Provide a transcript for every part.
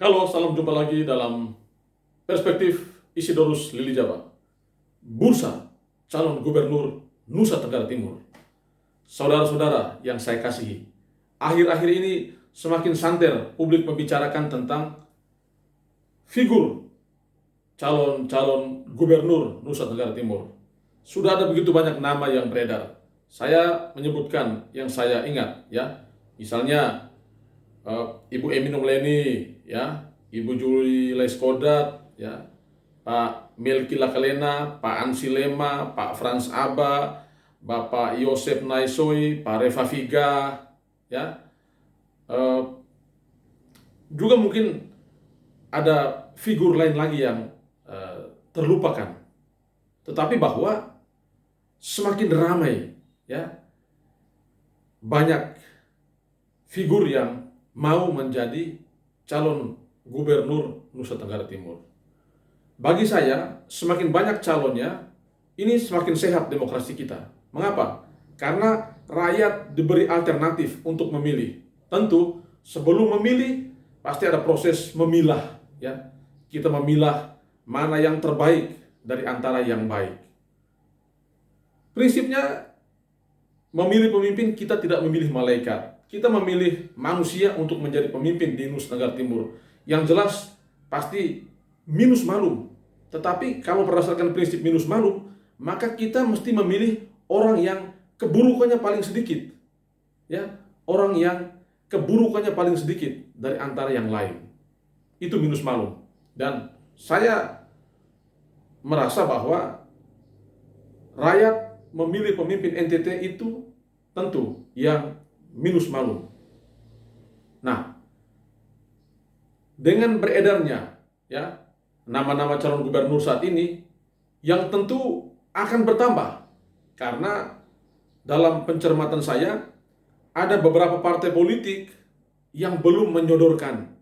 Halo, salam jumpa lagi dalam Perspektif Isidorus Lili Jawa. Bursa calon gubernur Nusa Tenggara Timur. Saudara-saudara yang saya kasihi, akhir-akhir ini semakin santer publik membicarakan tentang figur calon-calon gubernur Nusa Tenggara Timur. Sudah ada begitu banyak nama yang beredar. Saya menyebutkan yang saya ingat, ya. Misalnya Ibu Emi Nurleni, ya, Ibu Juli Laiskodat, ya, Pak Melki Lakalena, Pak Ansi Lema, Pak Frans Aba, Bapak Yosep Naisoi, Pak Reva Viga, ya. Juga mungkin ada figur lain lagi yang terlupakan. Tetapi bahwa semakin ramai, ya, banyak figur yang mau menjadi calon gubernur Nusa Tenggara Timur. Bagi saya, semakin banyak calonnya, ini semakin sehat demokrasi kita. Mengapa? Karena rakyat diberi alternatif untuk memilih. Tentu, sebelum memilih, pasti ada proses memilah, ya. Kita memilah mana yang terbaik dari antara yang baik. Prinsipnya, memilih pemimpin, kita tidak memilih malaikat. Kita memilih manusia untuk menjadi pemimpin di Nusa Tenggara Timur. Yang jelas pasti minus malum. Tetapi kalau berdasarkan prinsip minus malum, maka kita mesti memilih orang yang keburukannya paling sedikit. Ya, orang yang keburukannya paling sedikit dari antara yang lain. Itu minus malum. Dan saya merasa bahwa rakyat memilih pemimpin NTT itu tentu yang minus malum. Nah, dengan beredarnya, ya, nama-nama calon gubernur saat ini yang tentu akan bertambah karena dalam pencermatan saya ada beberapa partai politik yang belum menyodorkan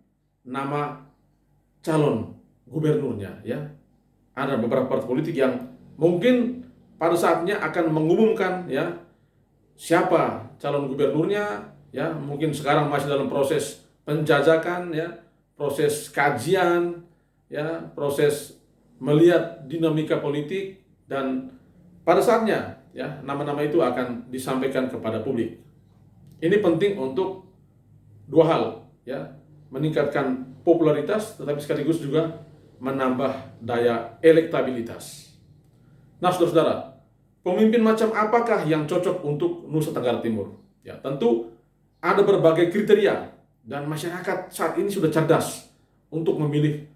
nama calon gubernurnya, ya. Ada beberapa partai politik yang mungkin pada saatnya akan mengumumkan, ya, siapa calon gubernurnya, ya. Mungkin sekarang masih dalam proses penjajakan, ya, proses kajian, ya, proses melihat dinamika politik, dan pada saatnya, ya, nama-nama itu akan disampaikan kepada publik. Ini penting untuk dua hal, ya, meningkatkan popularitas tetapi sekaligus juga menambah daya elektabilitas. Nah, saudara-saudara, pemimpin macam apakah yang cocok untuk Nusa Tenggara Timur? Ya, tentu ada berbagai kriteria dan masyarakat saat ini sudah cerdas untuk memilih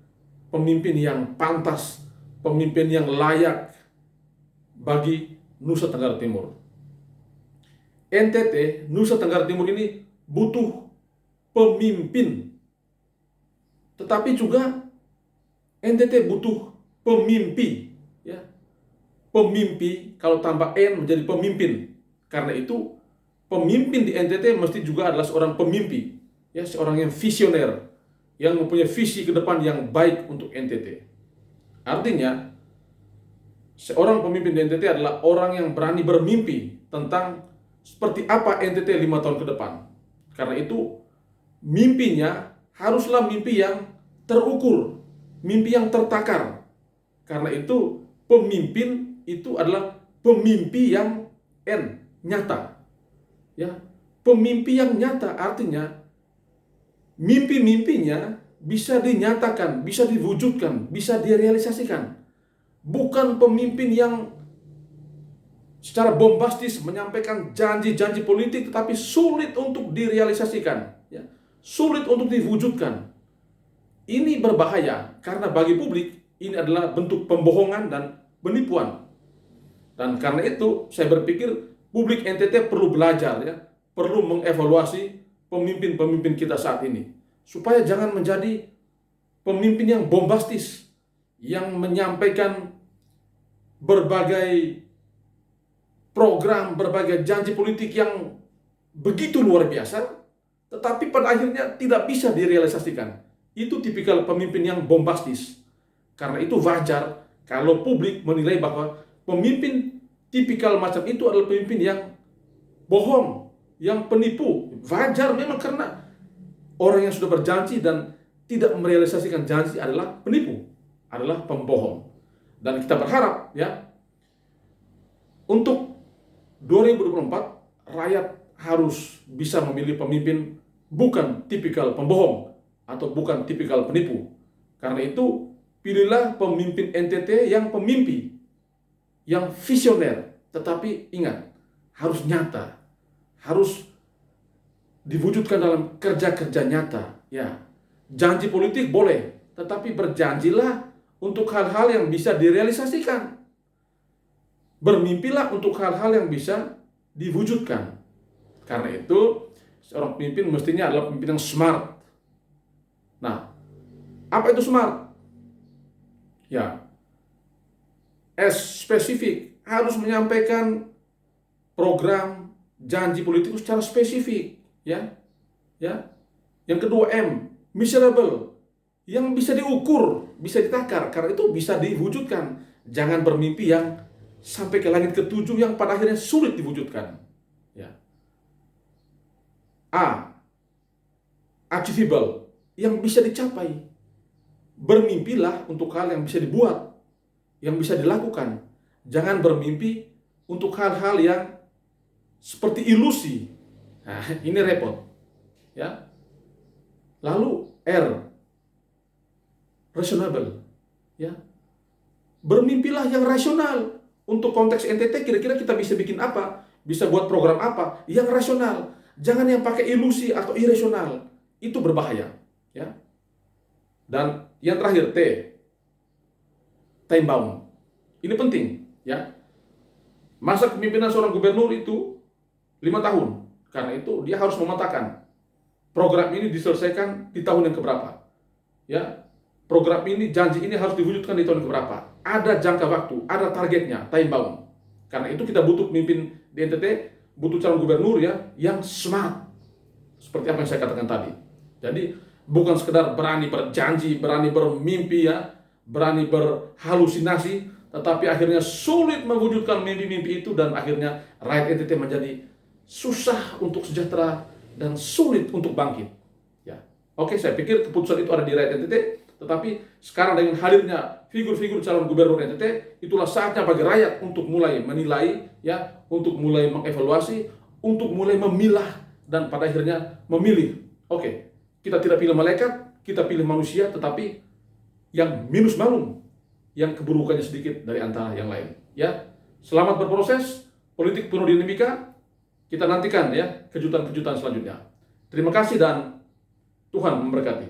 pemimpin yang pantas, pemimpin yang layak bagi Nusa Tenggara Timur. NTT, Nusa Tenggara Timur ini butuh pemimpin. Tetapi juga NTT butuh pemimpi, ya. Pemimpi, kalau tambah N menjadi pemimpin. Karena itu, pemimpin di NTT mesti juga adalah seorang pemimpi, ya, seorang yang visioner, yang mempunyai visi ke depan yang baik untuk NTT. Artinya, seorang pemimpin di NTT adalah orang yang berani bermimpi tentang seperti apa NTT 5 tahun ke depan. Karena itu, mimpinya haruslah mimpi yang terukur, mimpi yang tertakar. Karena itu, pemimpin itu adalah pemimpi yang nyata. Ya, pemimpi yang nyata artinya mimpi-mimpinya bisa dinyatakan, bisa diwujudkan, bisa direalisasikan. Bukan pemimpin yang secara bombastis menyampaikan janji-janji politik tetapi sulit untuk direalisasikan, ya, sulit untuk diwujudkan. Ini berbahaya karena bagi publik ini adalah bentuk pembohongan dan penipuan. Dan karena itu saya berpikir publik NTT perlu belajar, ya, perlu mengevaluasi pemimpin-pemimpin kita saat ini supaya jangan menjadi pemimpin yang bombastis, yang menyampaikan berbagai program, berbagai janji politik yang begitu luar biasa, tetapi pada akhirnya tidak bisa direalisasikan. Itu tipikal pemimpin yang bombastis. Karena itu wajar kalau publik menilai bahwa pemimpin tipikal macam itu adalah pemimpin yang bohong, yang penipu. Wajar memang karena orang yang sudah berjanji dan tidak merealisasikan janji adalah penipu, adalah pembohong. Dan kita berharap ya, untuk 2024 rakyat harus bisa memilih pemimpin bukan tipikal pembohong atau bukan tipikal penipu. Karena itu, pilihlah pemimpin NTT yang pemimpi, yang visioner, tetapi ingat, harus nyata, harus diwujudkan dalam kerja-kerja nyata. Ya, janji politik boleh, tetapi berjanjilah untuk hal-hal yang bisa direalisasikan. Bermimpilah untuk hal-hal yang bisa diwujudkan. Karena itu, seorang pemimpin mestinya adalah pemimpin yang smart. Nah, apa itu smart? Ya, spesifik, harus menyampaikan program janji politik secara spesifik, ya. Ya. Yang kedua M, measurable, yang bisa diukur, bisa ditakar, karena itu bisa diwujudkan. Jangan bermimpi yang sampai ke langit ketujuh yang pada akhirnya sulit diwujudkan. Ya. A, achievable, yang bisa dicapai. Bermimpilah untuk hal yang bisa dibuat, yang bisa dilakukan. Jangan bermimpi untuk hal-hal yang seperti ilusi. Nah, ini repot. Ya. Lalu R, reasonable. Ya. Bermimpilah yang rasional. Untuk konteks NTT kira-kira kita bisa bikin apa? Bisa buat program apa? Yang rasional. Jangan yang pakai ilusi atau irasional. Itu berbahaya. Ya. Dan yang terakhir T, time bound. Ini penting, ya. Masa kepemimpinan seorang gubernur itu 5 tahun. Karena itu dia harus memetakan program ini diselesaikan di tahun yang keberapa. Ya. Program ini, janji ini harus diwujudkan di tahun yang keberapa. Ada jangka waktu, ada targetnya, time bound. Karena itu kita butuh pemimpin di NTT, butuh calon gubernur ya yang smart. Seperti apa yang saya katakan tadi. Jadi bukan sekedar berani berjanji, berani bermimpi ya, berani berhalusinasi, tetapi akhirnya sulit mewujudkan mimpi-mimpi itu dan akhirnya rakyat NTT menjadi susah untuk sejahtera dan sulit untuk bangkit. Ya. Oke, saya pikir keputusan itu ada di rakyat NTT, tetapi sekarang dengan hadirnya figur-figur calon gubernur NTT, itulah saatnya bagi rakyat untuk mulai menilai ya, untuk mulai mengevaluasi, untuk mulai memilah dan pada akhirnya memilih. Oke. Kita tidak pilih malaikat, kita pilih manusia, tetapi yang minus malum, yang keburukannya sedikit dari antara yang lain. Ya, selamat berproses, politik penuh dinamika. Kita nantikan ya kejutan-kejutan selanjutnya. Terima kasih dan Tuhan memberkati.